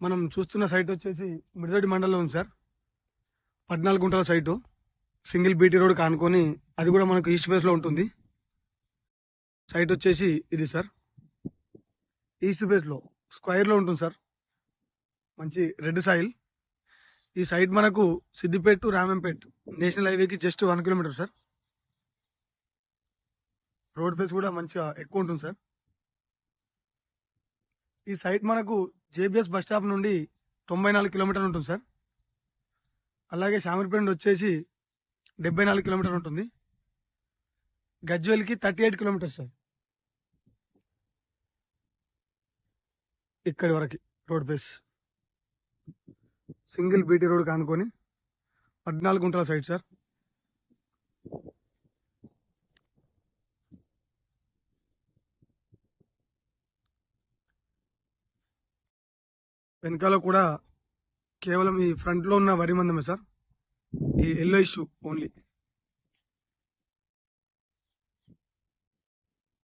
మనం చూస్తున్న సైట్ వచ్చేసి మిర్దడి మండలంలో ఉంది సార్. 14 గుంటల సైటు, సింగిల్ బీటీ రోడ్ కానుకొని, అది కూడా మనకు ఈస్ట్ ఫేస్ లో ఉంటుంది. సైట్ వచ్చేసి ఇది సార్, ఈస్ట్ ఫేస్ లో స్క్వైర్ లో ఉంటుంది సార్. మంచి రెడ్ సాయిల్. ఈ సైట్ మనకు సిద్దిపేట టు రామంపేట్ నేషనల్ హైవేకి just 1 kilometre sir. Road face కూడా మంచిగా ఎక్కువ ఉంటుంది సార్. ఈ సైట్ మనకు జేబీఎస్ బస్ స్టాప్ నుండి 94 కిలోమీటర్లు ఉంటుంది సార్. అలాగే షామీర్పేట వచ్చేసి 74 కిలోమీటర్లు ఉంటుంది. గజ్వేల్కి 38 కిలోమీటర్స్ సార్. ఇక్కడి వరకు road face single BT road కానుకొని 14 గుంటల సైట్ సార్. వెనకాల కూడా కేవలం ఈ ఫ్రంట్ లో ఉన్న వరి మందమే సార్. ఈ ఎల్లో ఇష్యూ ఓన్లీ.